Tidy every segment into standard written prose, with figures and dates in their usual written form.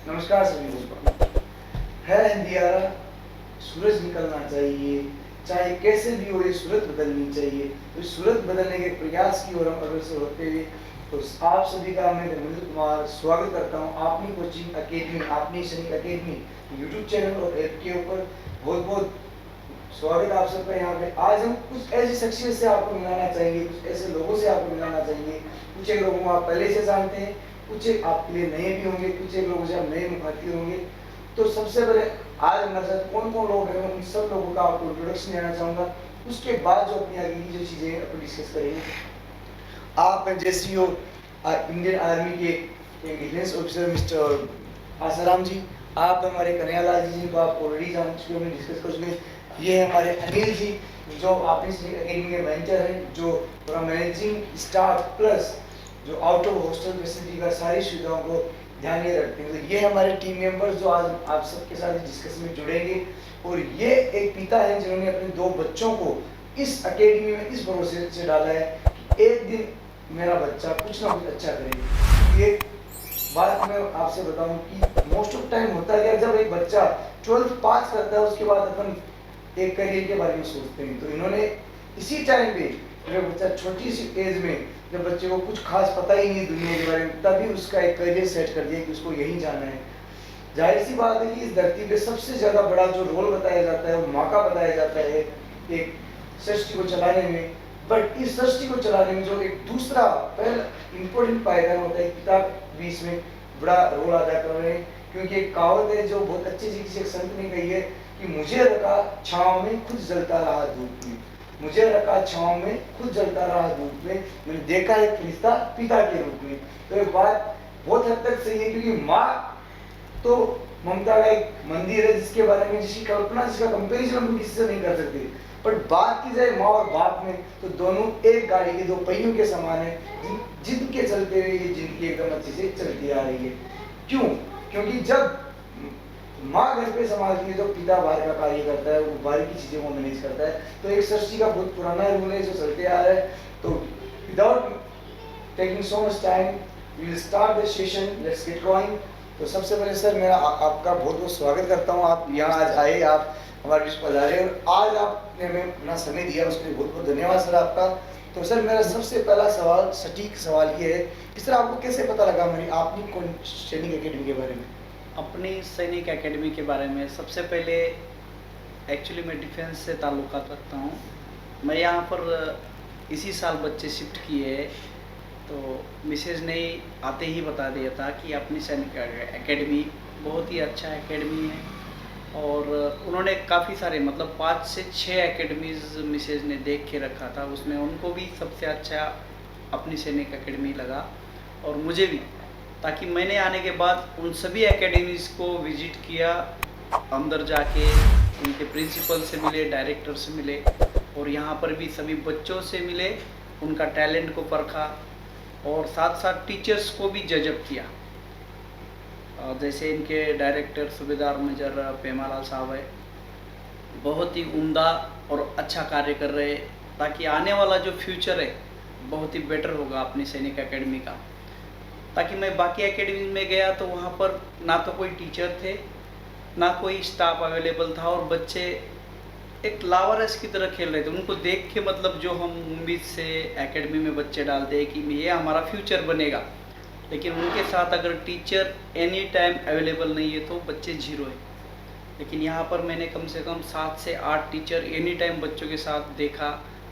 नमस्कार सभी को। है अंधियारा, सूरज निकलना चाहिए, चाहे कैसे भी हो ये सूरत बदलनी चाहिए। तो इस सूरत बदलने के प्रयास की ओर हम अग्रसर होते हुए तो आप सभी का मैं धर्मेंद्र कुमार स्वागत करता हूँ अपनी कोचिंग अकेडमी, अपनी सैनिक अकेडमी यूट्यूब चैनल और ऐप के ऊपर। बहुत बहुत स्वागत आप सबका यहाँ पे। आज हम कुछ ऐसी शख्सियत से आपको मिलाना चाहेंगे, कुछ ऐसे लोगों से आपको मिलाना चाहेंगे। कुछ एक लोगों को आप पहले से जानते हैं, कुछ एक आपके लिए नए भी होंगे, कुछ एक लोगों से आप नए मुखातिब होंगे। तो सबसे पहले आज हमारे साथ कौन कौन लोग हैं, उन सब लोगों का आपको इंट्रोडक्शन देना चाहूँगा। उसके बाद जो अपनी आगे की जो चीज़ें हैं अपन डिस्कस करेंगे। आप जैसी हो इंडियन आर्मी के एक डिफेंस ऑफिसर मिस्टर आसाराम जी, आप हमारे कन्हैयालाल जी जिनको आप ऑलरेडी जान चुके हैं, डिस्कस कर चुके हैं। ये हमारे अनिल जी जो अपनी अकेडमी के मैनेजर हैं, जो पूरा मैनेजिंग स्टाफ प्लस जो आउट ऑफ हॉस्टल फैसिलिटी का सारी सुविधाओं को ध्यान में रखते हैं। तो ये हमारे टीम मेंबर्स जो आज आप सबके साथ डिस्कशन में जुड़ेंगे। और ये एक पिता है जिन्होंने अपने 2 बच्चों को इस अकेडमी में इस भरोसे से डाला है कि एक दिन मेरा बच्चा कुछ ना कुछ अच्छा करेगा। ये बात मैं आपसे बताऊं कि मोस्ट ऑफ टाइम होता है जब एक बच्चा 12th पास करता है उसके बाद अपन एक करियर के बारे में सोचते हैं। तो इन्होंने इसी टाइम पे जब बच्चा छोटी सी एज में जब बच्चे को कुछ खास पता ही नहीं दुनिया के बारे में, तभी उसका एक करियर सेट कर दिया कि उसको यही जाना है। जाहिर सी बात है कि इस धरती पे सबसे ज़्यादा बड़ा जो रोल बताया जाता है वो माँ का बताया जाता है एक सृष्टि को चलाने में। बट इस सृष्टि को चलाने में जो एक दूसरा पहला इम्पोर्टेंट पायदान होता है, पिता भी इसमें बड़ा रोल अदा कर रहे हैं। क्योंकि एक कहावत है जो बहुत अच्छी से किसी एक संत ने कही है कि मुझे रखा छाँव में खुद जलता रहा धूप में, मुझे रखा छाँव में खुद जलता रहा धूप में, मैंने देखा एक फरिश्ता पिता के रूप में। तो ये बात बहुत हद तक सही है, क्योंकि माँ तो ममता का एक मंदिर है जिसके बारे में जिसकी कल्पना, जिसका कंपेरिजन हम किसी से नहीं कर सकते। पर बात की जाए माँ और बाप में तो दोनों एक गाड़ी के 2 पहियों के समान है, जिनके चलते हुए ये जिंदगी एकदम अच्छे से चलती आ रही है। क्यों? क्योंकि जब माँ घर पे संभालती है तो पिता बाहर का कार्य करता है, वो बाहर की चीज़ों को मैनेज करता है। तो एक सृष्टि का बहुत पुराना रूल है जो चलते आ रहा है। तो without taking so much time we will start the session, let's get going. तो सबसे पहले सर मेरा आपका बहुत बहुत स्वागत करता हूँ। आप यहाँ आज आए, आप हमारे बीच पधारे और आज आपने हमें अपना समय दिया, उसके लिए बहुत बहुत धन्यवाद सर आपका। तो सर मेरा सबसे पहला सवाल, सटीक सवाल ये है कि सर आपको कैसे पता लगा हमारी आपनी कौन सैनिक अकेडमी के बारे में? अपनी सैनिक एकेडमी के बारे में सबसे पहले एक्चुअली मैं डिफेंस से ताल्लुक़ात रखता हूँ। मैं यहाँ पर इसी साल बच्चे शिफ्ट किए, तो मिसेज ने आते ही बता दिया था कि अपनी सैनिक एकेडमी बहुत ही अच्छा एकेडमी है। और उन्होंने काफ़ी सारे मतलब 5 से 6 एकेडमीज़ मिसेज ने देख के रखा था, उसमें उनको भी सबसे अच्छा अपनी सैनिक एकेडमी लगा और मुझे भी। ताकि मैंने आने के बाद उन सभी एकेडमीज़ को विज़िट किया, अंदर जाके उनके प्रिंसिपल से मिले, डायरेक्टर से मिले और यहाँ पर भी सभी बच्चों से मिले, उनका टैलेंट को परखा और साथ साथ टीचर्स को भी जजब किया। जैसे इनके डायरेक्टर सूबेदार मेजर पेमालाल साहब है, बहुत ही उम्दा और अच्छा कार्य कर रहे हैं, ताकि आने वाला जो फ्यूचर है बहुत ही बेटर होगा अपनी सैनिक एकेडमी का। ताकि मैं बाकी एकेडमी में गया तो वहाँ पर ना तो कोई टीचर थे, ना कोई स्टाफ अवेलेबल था और बच्चे एक लावारिस की तरह खेल रहे थे। उनको देख के मतलब जो हम उम्मीद से एकेडमी में बच्चे डालते हैं कि ये हमारा फ्यूचर बनेगा, लेकिन उनके साथ अगर टीचर एनी टाइम अवेलेबल नहीं है तो बच्चे जीरो है। लेकिन यहाँ पर मैंने कम से कम 7 से 8 टीचर एनी टाइम बच्चों के साथ देखा।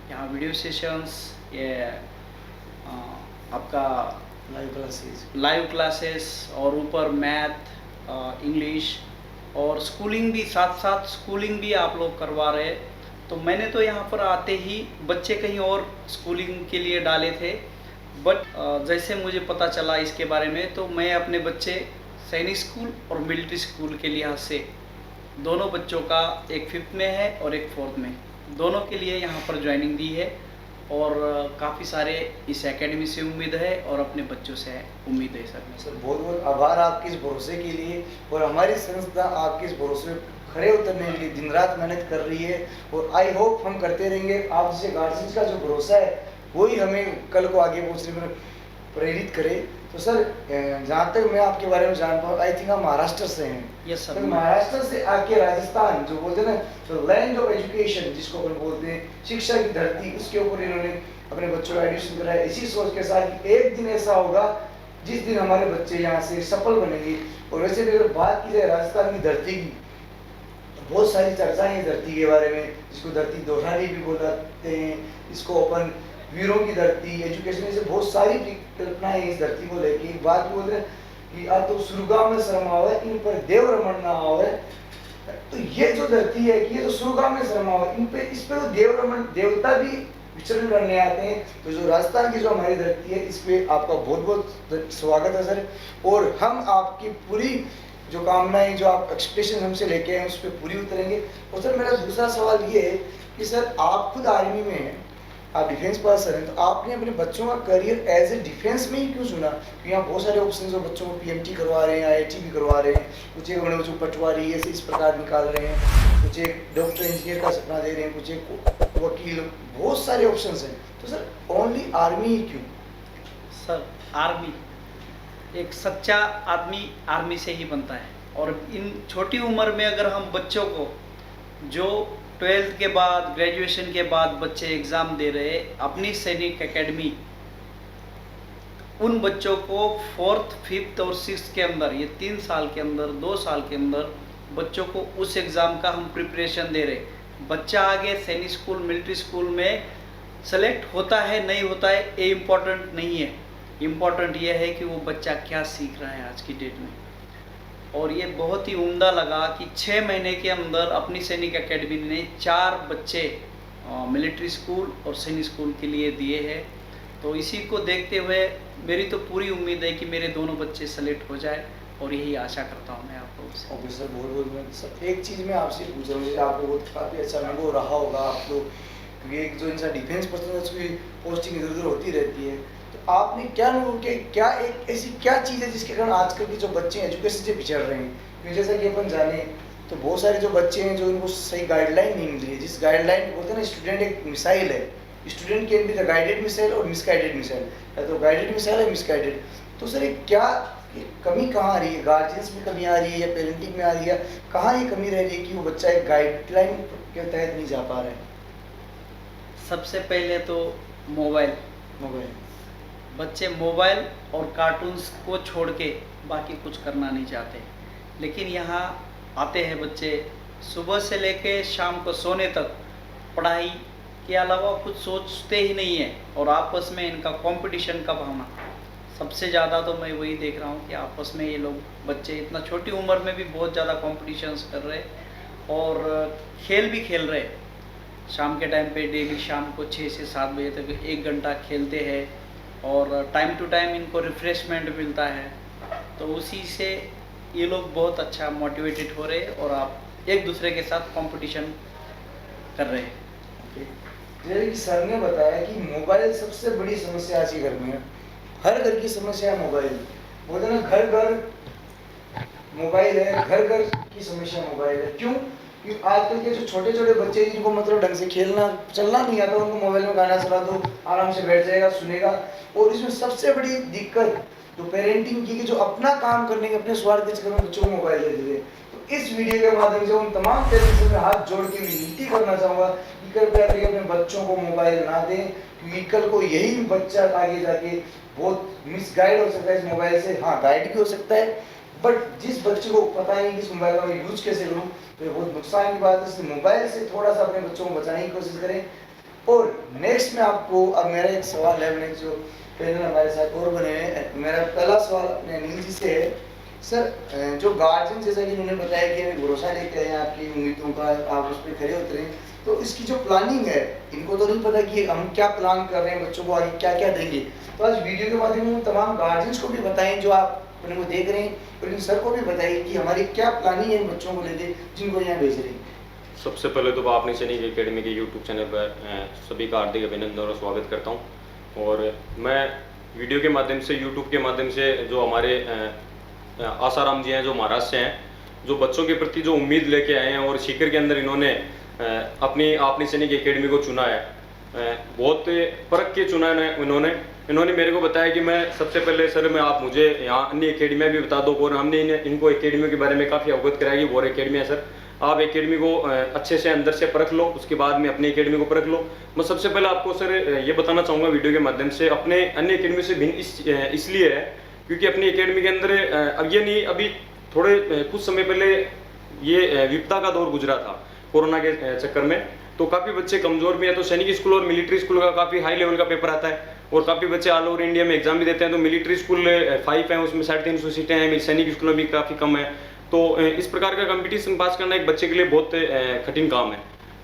यहाँ वीडियो सेशंस, ये आपका लाइव क्लासेस और ऊपर मैथ, इंग्लिश और स्कूलिंग भी, साथ साथ स्कूलिंग भी आप लोग करवा रहे। तो मैंने तो यहाँ पर आते ही बच्चे कहीं और स्कूलिंग के लिए डाले थे, बट जैसे मुझे पता चला इसके बारे में तो मैं अपने बच्चे सैनिक स्कूल और मिलिट्री स्कूल के लिहाज से दोनों बच्चों का, एक 5th में है और एक 4th में, दोनों के लिए यहाँ पर ज्वाइनिंग दी है। और काफ़ी सारे इस एकेडमी से उम्मीद है और अपने बच्चों से उम्मीद है सर। सर बहुत बहुत आभार आपके इस भरोसे के लिए। और हमारी संस्था आपके इस भरोसे खड़े उतरने के लिए दिन रात मेहनत कर रही है और आई होप हम करते रहेंगे। आप जैसे गार्जियंस का जो भरोसा है वही हमें कल को आगे पहुँचने में प्रेरित करे। तो सर जहाँ तक मैं आपके बारे में जान पाऊँ, आई थिंक आप महाराष्ट्र से हैं। Yes sir. तो महाराष्ट्र से आके राजस्थान जो बोलते हैं ना, तो लैंड ऑफ एजुकेशन जिसको अपन बोलते हैं, शिक्षा की धरती, उसके ऊपर इन्होंने अपने बच्चों का एडमिशन कराया, इसी सोच के साथ कि एक दिन ऐसा होगा जिस दिन हमारे बच्चे यहाँ से सफल बनेंगे। और वैसे भी अगर बात की जाए राजस्थान की धरती की, तो बहुत सारी चर्चाएं हैं धरती के बारे में, जिसको धरती दोहरानी भी बोलते हैं, इसको अपन वीरों की धरती, एजुकेशन से बहुत सारी कल्पनाएं इस धरती को लेके। एक बात बोलते हैं कि आ तो सुरगाम में शर्मा हुआ है, इन पर देव रमन ना आवे। तो ये जो धरती है कि ये तो सुरगाम में शर्मा हुआ है, इन पे, इस पे तो देव रमन देवता भी विचरण करने आते हैं। तो जो राजस्थान की जो हमारी धरती है, इस पे आपका बहुत बहुत स्वागत है सर। और हम आपकी पूरी जो कामनाएं, जो आप एक्सपेक्टेशन हमसे लेके आए, उस पर पूरी उतरेंगे। और सर मेरा दूसरा सवाल ये है कि सर आप खुद आर्मी में हैं, आप डिफेंस पर्सन हैं, तो आपने अपने बच्चों का करियर एज ए डिफेंस में ही क्यों चुना? क्योंकि यहाँ बहुत सारे ऑप्शन जो बच्चों को पीएमटी करवा रहे हैं, आईआईटी भी करवा रहे हैं, कुछ एक बड़े बच्चों को पटवारी ऐसे इस प्रकार निकाल रहे हैं, कुछ एक डॉक्टर इंजीनियर का सपना दे रहे हैं, कुछ एक वकील, बहुत सारे ऑप्शन हैं। तो सर ओनली आर्मी ही क्यों? सर आर्मी, एक सच्चा आदमी आर्मी से ही बनता है। और इन छोटी उम्र में अगर हम बच्चों को, जो 12th के बाद, ग्रेजुएशन के बाद बच्चे एग्ज़ाम दे रहे, अपनी सैनिक एकेडमी, उन बच्चों को 4th, 5th और 6th के अंदर, ये 3 साल के अंदर, 2 साल के अंदर बच्चों को उस एग्ज़ाम का हम प्रिपरेशन दे रहे। बच्चा आगे सैनिक स्कूल, मिलिट्री स्कूल में सेलेक्ट होता है नहीं होता है, ये इम्पोर्टेंट नहीं है। इम्पोर्टेंट ये है कि वो बच्चा क्या सीख रहा है आज की डेट में। और ये बहुत ही उम्दा लगा कि 6 महीने के अंदर अपनी सैनिक एकेडमी ने 4 बच्चे मिलिट्री स्कूल और सैनिक स्कूल के लिए दिए हैं। तो इसी को देखते हुए मेरी तो पूरी उम्मीद है कि मेरे दोनों बच्चे सेलेक्ट हो जाए, और यही आशा करता हूँ मैं आप लोगों से। ओके सर, बहुत बहुत सर। एक चीज़ मैं आपसे पूछ रहा हूँ, जैसे आपको बहुत काफ़ी अच्छा अनुभव रहा होगा आप लोग, क्योंकि एक जो इंसान डिफेंस पर्सन है उसकी पोस्टिंग इधर उधर होती रहती है, तो आपने क्या अनुभव किया, क्या एक ऐसी क्या चीज़ है जिसके कारण आजकल के जो बच्चे एजुकेशन से पिछड़ रहे हैं? क्योंकि जैसा कि अपन जाने तो बहुत सारे जो बच्चे हैं जो इनको सही गाइडलाइन नहीं मिल रही है। जिस गाइडलाइन बोलते हैं ना, स्टूडेंट एक मिसाइल है, student can be the guided missile और मिसगाइडेड मिसाइल, या तो गाइडेड मिसाइल है मिसगाइडेड। तो सर ये क्या कमी कहाँ आ रही है? गार्जियंस में कमी आ रही है या पेरेंटिंग में आ रही है? कहाँ ये कमी रह रही है कि वो बच्चा एक गाइडलाइन के तहत नहीं जा पा रहा है? सबसे पहले तो मोबाइल, बच्चे मोबाइल और कार्टून्स को छोड़ के बाकी कुछ करना नहीं चाहते। लेकिन यहाँ आते हैं बच्चे, सुबह से लेके शाम को सोने तक पढ़ाई के अलावा कुछ सोचते ही नहीं है, और आपस में इनका कंपटीशन का भावना सबसे ज़्यादा। तो मैं वही देख रहा हूँ कि आपस में ये लोग बच्चे इतना छोटी उम्र में भी बहुत ज़्यादा कॉम्पिटिशन्स कर रहे, और खेल भी खेल रहे। शाम के टाइम पे डेली शाम को 6 से 7 बजे तक 1 घंटा खेलते हैं, और टाइम टू टाइम इनको रिफ़्रेशमेंट मिलता है। तो उसी से ये लोग बहुत अच्छा मोटिवेटेड हो रहे हैं, और आप एक दूसरे के साथ कंपटीशन कर रहे हैं। जैसे कि सर ने बताया कि मोबाइल सबसे बड़ी समस्या आज के घर में है, हर घर की समस्या है मोबाइल। बोलते ना, घर घर मोबाइल है, घर घर की समस्या मोबाइल है। क्यों? क्योंकि आजकल के जो छोटे छोटे बच्चे जिनको मतलब ढंग से खेलना चलना नहीं आता, उनको मोबाइल में गाना चला दो, आराम से बैठ जाएगा, सुनेगा। और इसमें सबसे बड़ी दिक्कत जो पेरेंटिंग की, जो अपना काम करने के अपने स्वार्थ के चक्कर में बच्चों को मोबाइल दे देते। तो इस वीडियो के माध्यम से उन तमाम पेरेंट्स से मैं हाथ जोड़ के विनती करना चाहूँगा कि कृपया करके अपने बच्चों को मोबाइल ना दें, क्योंकि कल को यही बच्चा आगे जाके बहुत मिसगाइड हो सकता है इस मोबाइल से। हाँ, गाइड भी हो सकता है, बट जिस बच्चे को पता नहीं कि इस मोबाइल का मैं यूज कैसे करूँ, तो ये बहुत नुकसान की बात है। इसलिए मोबाइल से थोड़ा सा अपने बच्चों को बचाने की कोशिश करें। और नेक्स्ट में आपको, अब मेरा एक सवाल है, मैंने जो पैनल हमारे साथ और बने हुए हैं, मेरा पहला सवाल अपने अनिल जी से है। सर जो गार्जियन, जैसा कि उन्होंने बताया कि हमें भरोसा लेके आए आपकी उम्मीदों का, आप उस पर खड़े उतरे, तो इसकी जो प्लानिंग है, इनको तो नहीं पता कि हम क्या प्लान कर रहे हैं, बच्चों को आगे क्या क्या देंगे। तो आज वीडियो के माध्यम में तमाम गार्जियंस को भी बताएं जो आप अपने को देख रहे हैं, और इन सर को भी बताइए कि हमारी क्या प्लानिंग है इन बच्चों को लेके जिनको यहाँ भेज रहे हैं। सबसे पहले तो आपने सैनिक एकेडमी के यूट्यूब चैनल पर सभी का हार्दिक अभिनंदन और स्वागत करता हूं। और मैं वीडियो के माध्यम से, यूट्यूब के माध्यम से, जो हमारे आसाराम जी हैं जो महाराष्ट्र से हैं, जो बच्चों के प्रति जो उम्मीद लेके आए हैं, और सीकर के अंदर इन्होंने अपनी सैनिक एकेडमी को चुना है, बहुत परख के चुना है उन्होंने। इन्होंने मेरे को बताया कि मैं सबसे पहले सर मैं आप मुझे यहाँ अन्य एकेडमियाँ भी बता दो, और हमने इनको एकेडमियों के बारे में काफ़ी अवगत कराया कि वो एकेडमी है सर, आप एकेडमी को अच्छे से अंदर से परख लो, उसके बाद में अपनी एकेडमी को परख लो। मैं सबसे पहले आपको सर ये बताना चाहूँगा वीडियो के माध्यम से, अपने अन्य एकेडमी से भिन्न इसलिए है क्योंकि अपनी एकेडमी के अंदर अब ये नहीं, अभी थोड़े कुछ समय पहले ये विपदा का दौर गुजरा था कोरोना के चक्कर में, तो काफ़ी बच्चे कमज़ोर भी हैं। तो सैनिक स्कूल और मिलिट्री स्कूल का काफ़ी हाई लेवल का पेपर आता है और काफ़ी बच्चे ऑल ओवर इंडिया में एग्जाम भी देते हैं। तो मिलिट्री स्कूल 5 हैं, उसमें 350 सीटें हैं, सैनिक स्कूल में भी काफ़ी कम है। तो इस प्रकार का कंपटीशन पास करना एक बच्चे के लिए बहुत कठिन काम है।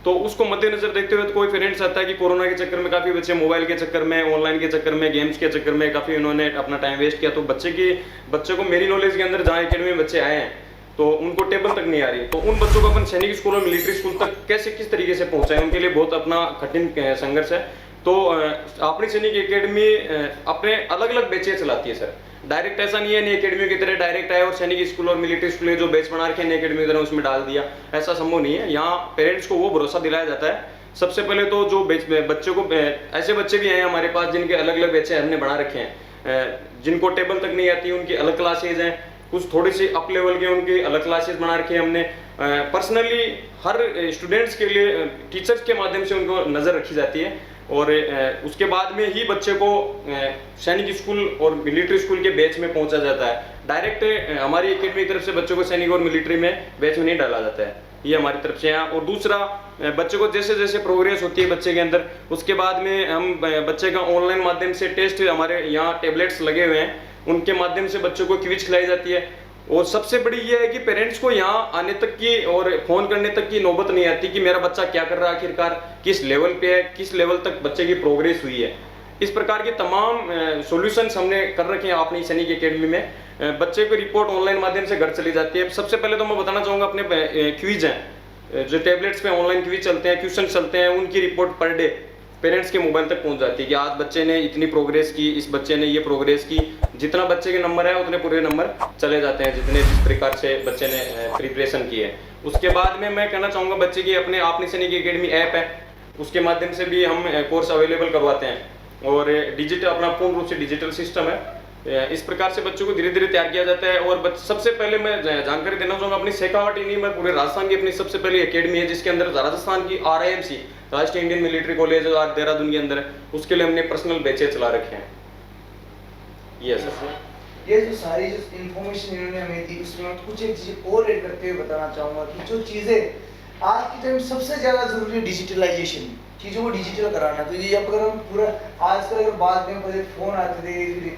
तो उसको मद्देनजर देखते हुए तो कोई पेरेंट्स आता है कि कोरोना के चक्कर में काफ़ी बच्चे मोबाइल के चक्कर में, ऑनलाइन के चक्कर में, गेम्स के चक्कर में काफ़ी उन्होंने अपना टाइम वेस्ट किया। तो बच्चे को मेरी नॉलेज के अंदर जहाँ एकेडमी में बच्चे आए हैं तो उनको टेबल तक नहीं आ रही, तो उन बच्चों को अपन सैनिक स्कूल और मिलिट्री स्कूल तक कैसे किस तरीके से पहुँचाएं, उनके लिए बहुत अपना कठिन संघर्ष है। तो अपनी सैनिक एकेडमी अपने अलग अलग बैचें चलाती है सर, डायरेक्ट ऐसा नहीं है नई एकेडमी की तरह डायरेक्ट आए और सैनिक स्कूल और मिलिट्री स्कूल जो बैच बना रखे नई एकेडमी की तरह उसमें डाल दिया, ऐसा संभव नहीं है। यहाँ पेरेंट्स को वो भरोसा दिलाया जाता है सबसे पहले तो जो बच्चों को, ऐसे बच्चे भी हैं हमारे पास जिनके अलग अलग बैचें हमने बना रखे हैं, जिनको टेबल तक नहीं आती उनकी अलग क्लासेज हैं, कुछ थोड़ी सी अप लेवल के उनकी अलग क्लासेस बना रखे हैं हमने। पर्सनली हर स्टूडेंट्स के लिए टीचर्स के माध्यम से उनको नज़र रखी जाती है और उसके बाद में ही बच्चे को सैनिक स्कूल और मिलिट्री स्कूल के बैच में पहुंचा जाता है। डायरेक्ट हमारी एकेडमी की तरफ से बच्चों को सैनिक और मिलिट्री में बैच में नहीं डाला जाता है, ये हमारी तरफ से है। और दूसरा, बच्चे को जैसे जैसे प्रोग्रेस होती है बच्चे के अंदर, उसके बाद में हम बच्चे का ऑनलाइन माध्यम से टेस्ट, हमारे यहाँ टेबलेट्स लगे हुए हैं, उनके माध्यम से बच्चों को क्विज खिलाई जाती है। और सबसे बड़ी ये है कि पेरेंट्स को यहाँ आने तक की और फ़ोन करने तक की नौबत नहीं आती कि मेरा बच्चा क्या कर रहा है, आखिरकार किस लेवल पे है, किस लेवल तक बच्चे की प्रोग्रेस हुई है। इस प्रकार के तमाम सॉल्यूशंस हमने कर रखे हैं अपनी सैनिक एकेडमी में। बच्चे को रिपोर्ट ऑनलाइन माध्यम से घर चली जाती है। सबसे पहले तो मैं बताना चाहूँगा अपने क्विज हैं जो टैबलेट्स पे ऑनलाइन क्विज चलते हैं, क्वेश्चन चलते हैं, उनकी रिपोर्ट पर डे पेरेंट्स के मोबाइल तक पहुंच जाती है कि आज बच्चे ने इतनी प्रोग्रेस की, इस बच्चे ने ये प्रोग्रेस की। जितना बच्चे के नंबर है उतने पूरे नंबर चले जाते हैं जितने जिस प्रकार से बच्चे ने प्रिपरेशन की है। उसके बाद में मैं कहना चाहूँगा बच्चे की अपनी सैनिक एकेडमी ऐप है, उसके माध्यम से भी हम कोर्स अवेलेबल करवाते हैं और डिजिटल अपना पूर्ण रूप से डिजिटल सिस्टम है। इस प्रकार से बच्चों को धीरे धीरे तैयार किया जाता है। और सबसे पहले मैं जानकारी देना चाहूँगा अपनी शेखावट ही नहीं, मैं पूरे राजस्थान की अपनी सबसे पहली एकेडमी है जिसके अंदर राजस्थान की RIMC राष्ट्रीय इंडियन मिलिट्री कॉलेज देहरादून के अंदर है, उसके लिए हमने पर्सनल बैचें चला रखे हैं। ये सर ये जो सारी जो इन्फॉर्मेशन इन्होंने हमें दी उसमें कुछ एक चीज़ और ऐड करते हुए बताना चाहूँगा कि जो चीज़ें आज के टाइम सबसे ज़्यादा जरूरी है डिजिटलाइजेशन, चीज़ों को डिजिटल कराना। तो ये अगर हम पूरा आजकल अगर बाद में पहले फ़ोन आते थे, फिर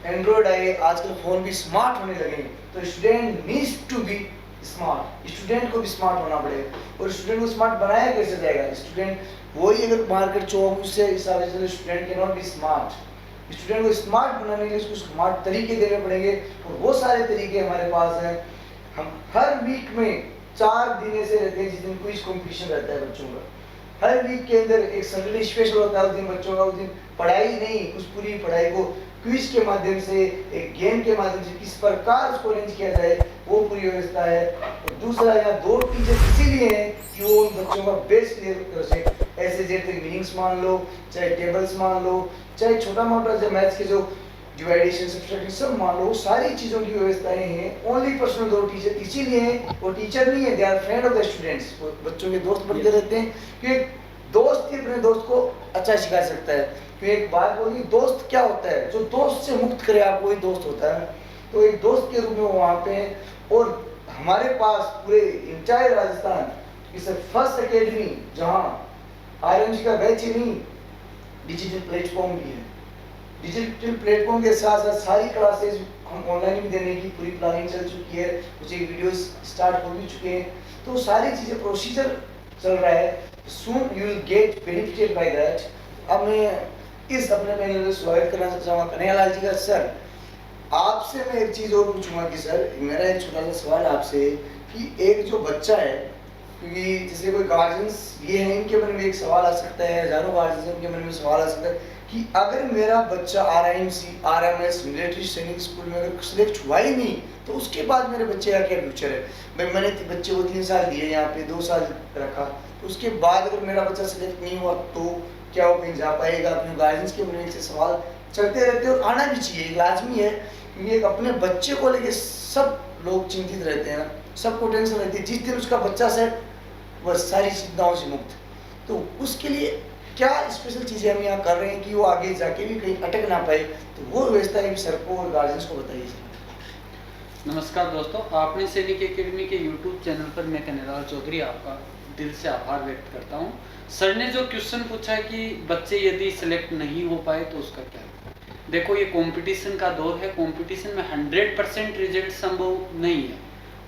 एंड्रॉयड आए, आजकल फ़ोन भी स्मार्ट होने लगे, तो student needs to be smart, student को भी स्मार्ट होना पड़ेगा। और स्टूडेंट को स्मार्ट बनाया कैसे जाएगा? स्टूडेंट वही अगर मार्केट चौक उससे हिसाब से student can not be smart. Student को स्मार्ट बनाने के लिए उसको स्मार्ट तरीके देने पड़ेंगे और वो सारे तरीके हमारे पास हैं। हम हर वीक में 4 दिन ऐसे रहते हैं जिस दिन क्विज कॉम्पिटिशन रहता है बच्चों का। हर वीक के अंदर एक सैटरडे स्पेशल होता है, उस दिन बच्चों का, उस दिन पढ़ाई नहीं, उस पूरी पढ़ाई को क्विज के माध्यम से, एक गेम के माध्यम से किस प्रकार उसको अरेंज किया जाए वो पूरी व्यवस्था है। और दूसरा, यहाँ 2 टीचर इसीलिए हैं कि वो उन बच्चों का बेस्ट क्लियर कर सके। ऐसे जैसे मीनिंग्स मान लो, चाहे टेबल्स मान लो, चाहे छोटा मोटा जो मैथ्स के जो डिवाइडेशन सब्ट्रैक्शन सब मान लो, सारी चीज़ों की व्यवस्थाएं हैं। ओनली पर्सनल 2 टीचर इसीलिए हैं, वो टीचर नहीं है, they are friend of the students, वो बच्चों के दोस्त बनते रहते हैं। क्योंकि दोस्त ही अपने दोस्त को अच्छा सिखा सकता है। क्योंकि एक बात बोली, दोस्त क्या होता है? जो दोस्त से मुक्त करे आपको, वही दोस्त होता है। तो एक दोस्त के रूप में वहाँ पे हैं। और हमारे पास पूरे इंटायर राजस्थान इस फर्स्ट एकेडमी जहाँ RIMC का बैच ही नहीं, डिजिटल प्लेटफॉर्म भी है। डिजिटल प्लेटफॉर्म के साथ साथ सारी क्लासेज हम ऑनलाइन भी देने की पूरी प्लानिंग चल चुकी है, कुछ एक वीडियोस स्टार्ट हो भी चुके हैं। तो सारी चीज़ें प्रोसीजर चल रहा है। Soon you will get benefited by that. अब मैं इस अपने पैनल में स्वागत करना चाहूँगा कन्हैयालाल जी का। सर, आपसे मैं एक चीज़ और पूछूंगा कि सर, मेरा एक छोटा सा सवाल आपसे कि एक जो बच्चा है, क्योंकि जैसे कोई गार्जियंस ये हैं, इनके मन में एक सवाल आ सकता है, हजारों गार्जियंस के मन में सवाल आ सकता है कि अगर मेरा बच्चा RIMC RMS मिलिट्री सैनिक स्कूल में अगर सिलेक्ट हुआ ही नहीं तो उसके बाद मेरे बच्चे का क्या फ्यूचर है? भाई मैंने बच्चे को 3 साल दिए, यहाँ पे 2 साल रखा, तो उसके बाद अगर मेरा बच्चा सिलेक्ट नहीं हुआ तो क्या वो कहीं जा पाएगा? अपने गार्जियंस के मन में से सवाल चलते रहते हैं और आना भी चाहिए, लाजमी है, क्योंकि एक अपने बच्चे को लेके सब लोग चिंतित रहते हैं ना, सबको टेंशन रहती है। जिस दिन उसका बच्चा सेट, बस सारी चिंताओं से मुक्त। तो उसके लिए क्या स्पेशल चीज़ें हम यहाँ कर रहे हैं कि वो आगे जाके भी कहीं अटक ना पाए, तो वो व्यवस्था है सर को और गार्जियंस को बताइए। नमस्कार दोस्तों, आपने सैनिक एकेडमी के यूट्यूब चैनल पर मैं कन्हैयालाल चौधरी आपका दिल से आभार व्यक्त करता हूं। सर ने जो क्वेश्चन पूछा है कि बच्चे यदि सिलेक्ट नहीं हो पाए तो उसका क्या है। देखो, ये कंपटीशन का दौर है, कंपटीशन में 100% रिजल्ट संभव नहीं है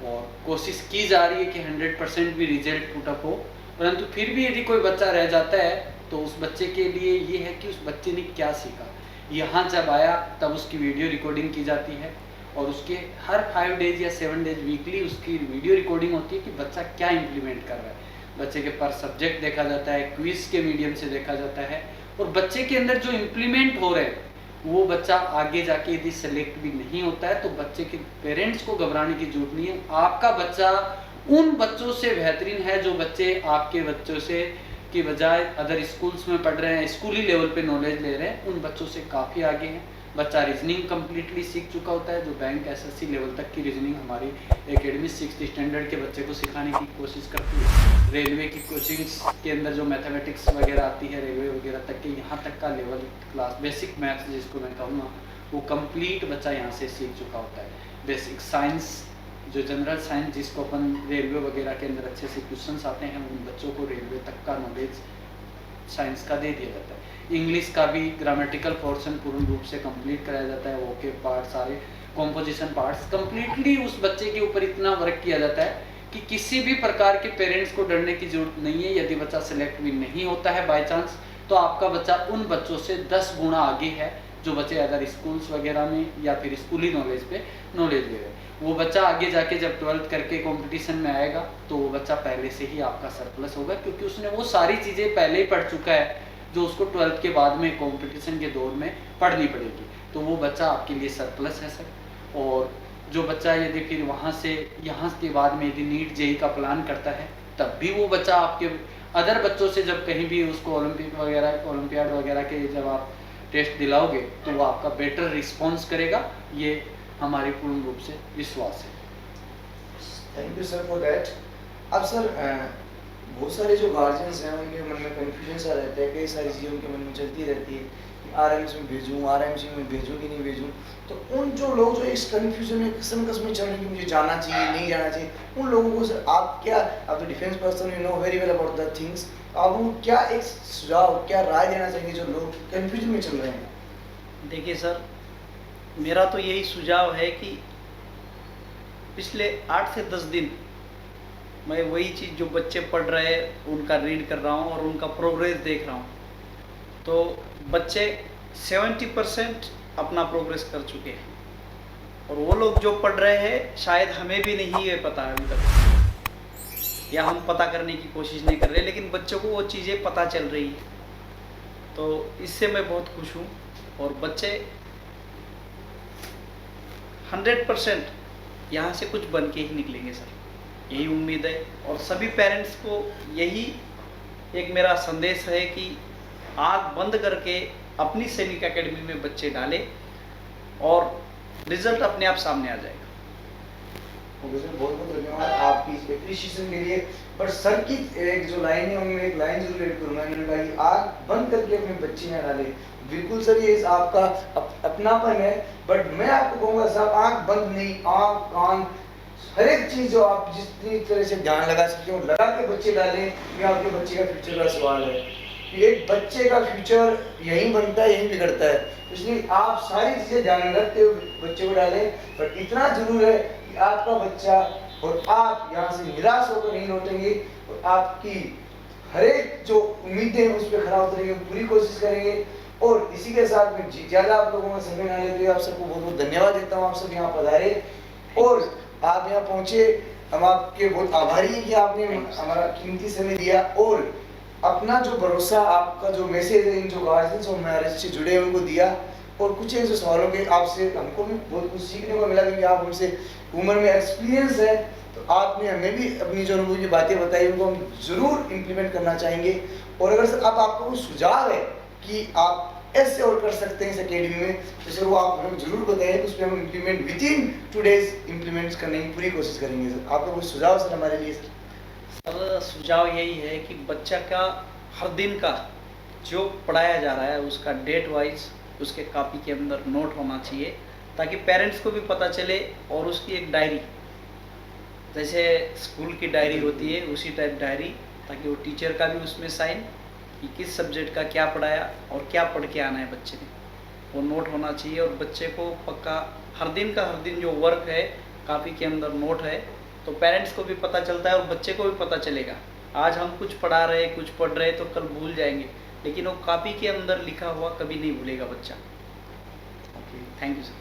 और कोशिश की जा रही है कि 100% भी रिजल्ट पुटअप हो, परंतु फिर भी यदि कोई बच्चा रह जाता है तो उस बच्चे के लिए ये है कि उस बच्चे ने क्या सीखा। यहाँ जब आया तब उसकी वीडियो रिकॉर्डिंग की जाती है और उसके हर 5 डेज या 7 डेज वीकली उसकी वीडियो रिकॉर्डिंग होती है कि बच्चा क्या इम्प्लीमेंट कर रहा है। बच्चे के पर सब्जेक्ट देखा जाता है, क्विज के मीडियम से देखा जाता है और बच्चे के अंदर जो इम्प्लीमेंट हो रहे हैं वो बच्चा आगे जाके यदि सेलेक्ट भी नहीं होता है तो बच्चे के पेरेंट्स को घबराने की जरूरत नहीं है। आपका बच्चा उन बच्चों से बेहतरीन है जो बच्चे आपके बच्चों से की बजाय अदर स्कूल्स में पढ़ रहे हैं, स्कूली लेवल पे नॉलेज ले रहे हैं, उन बच्चों से काफ़ी आगे हैं। बच्चा रीजनिंग कम्प्लीटली सीख चुका होता है, जो बैंक एसएससी लेवल तक की रीजनिंग हमारी एकेडमी 6th स्टैंडर्ड के बच्चे को सिखाने की कोशिश करती है। रेलवे की कोचिंग्स के अंदर जो मैथमेटिक्स वगैरह आती है, रेलवे वगैरह तक के यहाँ तक का लेवल क्लास बेसिक मैथ्स जिसको मैं कहूँगा वो कंप्लीट बच्चा यहाँ से सीख चुका होता है। बेसिक साइंस, जो जनरल साइंस जिसको अपन रेलवे वगैरह के अंदर अच्छे से क्वेश्चंस आते हैं, उन बच्चों को रेलवे तक का नॉलेज साइंस का दे दिया जाता है। इंग्लिश का भी ग्रामेटिकल पोर्शन पूर्ण रूप से कंप्लीट कराया जाता है, वोकेब पार्ट, सारे कॉम्पोजिशन पार्ट्स कंप्लीटली उस बच्चे के ऊपर इतना वर्क किया जाता है कि किसी भी प्रकार के पेरेंट्स को डरने की जरूरत नहीं है। यदि बच्चा सेलेक्ट भी नहीं होता है बाय चांस, तो आपका बच्चा उन बच्चों से 10 गुना आगे है जो बच्चे अदर स्कूल्स वगैरह में या फिर स्कूली नॉलेज पे नॉलेज ले रहे हैं। वो बच्चा आगे जाके जब 12th करके कंपटीशन में आएगा तो वो बच्चा पहले से ही आपका सरप्लस होगा, क्योंकि उसने वो सारी चीज़ें पहले ही पढ़ चुका है जो उसको 12th के बाद में कंपटीशन के दौर में पढ़नी पड़ेगी। तो वो बच्चा आपके लिए सरप्लस है सर। और जो बच्चा यदि फिर वहाँ से यहाँ के बाद में यदि नीट जेई का प्लान करता है तब भी वो बच्चा आपके अदर बच्चों से जब कहीं भी उसको ओलंपियाड वगैरह के जब आप टेस्ट दिलाओगे तो वो आपका बेटर रिस्पॉन्स करेगा, ये हमारी पूर्ण रूप से विश्वास है। Thank you sir for that. अब सर बहुत सारे जो गार्जियंस हैं उनके मन में कन्फ्यूजन सा रहता है, कई सारी चीज़ें उनके मन में चलती रहती है कि आरएमसी में भेजूँ, आरएमसी में भेजूँ कि नहीं भेजूँ। तो उन जो लोग जो इस कन्फ्यूजन में कसम में चल रहे हैं कि मुझे जाना चाहिए नहीं जाना चाहिए, उन लोगों को सर आप क्या, आप तो defence person, you know very well about the things, आप उनको क्या एक सुझाव, क्या राय देना चाहिए जो लोग कन्फ्यूजन में चल रहे हैं। देखिए सर, मेरा तो यही सुझाव है कि पिछले 8 से 10 दिन मैं वही चीज़ जो बच्चे पढ़ रहे हैं उनका रीड कर रहा हूँ और उनका प्रोग्रेस देख रहा हूँ। तो बच्चे 70% अपना प्रोग्रेस कर चुके हैं और वो लोग जो पढ़ रहे हैं शायद हमें भी नहीं है पता अभी तक, या हम पता करने की कोशिश नहीं कर रहे, लेकिन बच्चों को वो चीज़ें पता चल रही है। तो इससे मैं बहुत खुश हूँ और बच्चे 100% यहाँ से कुछ बन के ही निकलेंगे सर, यही उम्मीद है। और सभी पेरेंट्स को यही एक मेरा संदेश है कि आँख बंद करके अपनी सैनिक एकेडमी में बच्चे डालें और रिजल्ट अपने आप सामने आ जाएगा। ओके सर, बहुत बहुत धन्यवाद आपकी एप्रिशिएशन के लिए। बट सर की एक जो लाइन है उनमें एक लाइन जरूर ऐड करूँगा, मैंने कहा कि आँख बंद करके अपने बच्चे न डालें। बिल्कुल सर, ये आपका अपनापन है, बट मैं आपको कहूँगा साहब आँख बंद नहीं, आँख कान हर एक चीज़ जो आप जितनी तरह से ध्यान लगा सकते हो लगा के बच्चे डालें। ये आपके बच्चे का फ्यूचर का सवाल है, एक बच्चे का फ्यूचर यहीं बनता है यहीं बिगड़ता है, इसलिए आप सारी चीज़ें ध्यान में रखते हुए बच्चे को डालें। पर इतना जरूर है कि आपका बच्चा और आप यहाँ से निराश होकर नहीं लौटेंगे और आपकी हर एक जो उम्मीदें हैं उस पर खरा उतरेंगे, पूरी कोशिश करेंगे। और इसी के साथ में ज़्यादा आप लोगों का समय ना लेते हुए आप सबको बहुत बहुत धन्यवाद देता हूँ। आप सब यहाँ पधारे और आप यहाँ पहुँचे, हम आपके बहुत आभारी हैं कि आपने हमारा कीमती समय दिया और अपना जो भरोसा, आपका जो मैसेज है इन जो गार्जियंस और हमारे से जुड़े हैं उनको दिया। और कुछ एक जो सवालों के आपसे हमको भी बहुत कुछ सीखने को मिला, क्योंकि आप हमसे उम्र में एक्सपीरियंस है, तो आपने हमें भी अपनी जो अनुभव की बातें बताई उनको हम ज़रूर इम्प्लीमेंट करना चाहेंगे। और अगर सर आपका कोई सुझाव है कि आप ऐसे और कर सकते हैं इस एकेडमी में, तो सर वो आप हमें जरूर बताएं, उस पर हम implement with in 2 days implement करने की पूरी कोशिश करेंगे सर। आपका कोई सुझाव सर हमारे लिए सर? सर सुझाव यही है कि बच्चा का हर दिन का जो पढ़ाया जा रहा है उसका डेट वाइज उसके कॉपी के अंदर नोट होना चाहिए, ताकि पेरेंट्स को भी पता चले, और उसकी एक डायरी, जैसे स्कूल की डायरी होती है उसी टाइप डायरी, ताकि वो टीचर का भी उसमें साइन कि किस सब्जेक्ट का क्या पढ़ाया और क्या पढ़ के आना है बच्चे ने, वो नोट होना चाहिए। और बच्चे को पक्का हर दिन का हर दिन जो वर्क है कॉपी के अंदर नोट है, तो पेरेंट्स को भी पता चलता है और बच्चे को भी पता चलेगा। आज हम कुछ पढ़ा रहे कुछ पढ़ रहे तो कल भूल जाएंगे, लेकिन वो कॉपी के अंदर लिखा हुआ कभी नहीं भूलेगा बच्चा। Thank you sir.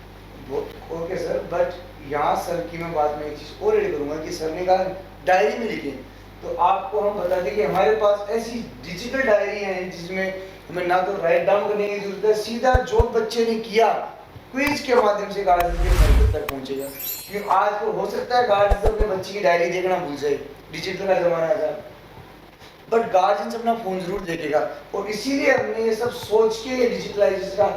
Okay sir, but यहाँ सर की मैं बात में एक चीज़ और ऐड करूँगा कि सर ने कहा डायरी में लिखें, तो आपको हम बता दें कि हमारे पास ऐसी डिजिटल डायरी हैं जिसमें हमें ना तो राइट डाउन करने की जरूरत है, सीधा जो बच्चे ने किया क्विज के माध्यम से गार्जियन के सर तक पहुंचेगा। क्योंकि आज को हो सकता है गार्जियन अपने बच्चे की डायरी देखना भूल जाए, डिजिटल का जमाना है, बट गार्जियन अपना फोन जरूर देखेगा। और इसीलिए हमने ये सब सोच के डिजिटलाइजेशन का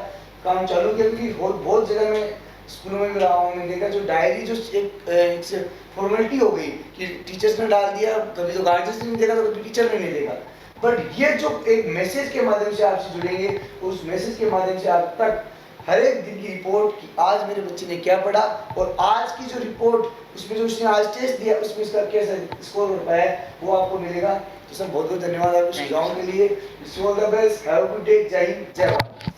काम चालू किया, क्योंकि बहुत जगह में स्कूलों में भी रहा हूँ, मैंने देखा जो डायरी जो एक फॉर्मेलिटी हो गई कि टीचर्स ने डाल दिया, कभी तो गार्जियन ने नहीं देखा तो कभी टीचर ने नहीं देखा। बट ये जो एक मैसेज के माध्यम से आपसे जुड़ेंगे, उस मैसेज के माध्यम से आप तक हर एक दिन की रिपोर्ट कि आज मेरे बच्चे ने क्या पढ़ा, और आज की जो रिपोर्ट उसमें जो उसने आज टेस्ट दिया उसमें इसका कैसा स्कोर हो पाया वो आपको मिलेगा। तो सर बहुत बहुत धन्यवाद आपके सुझावों के लिए। Wish you all the best, have a good day, जय हिंद, जय भारत।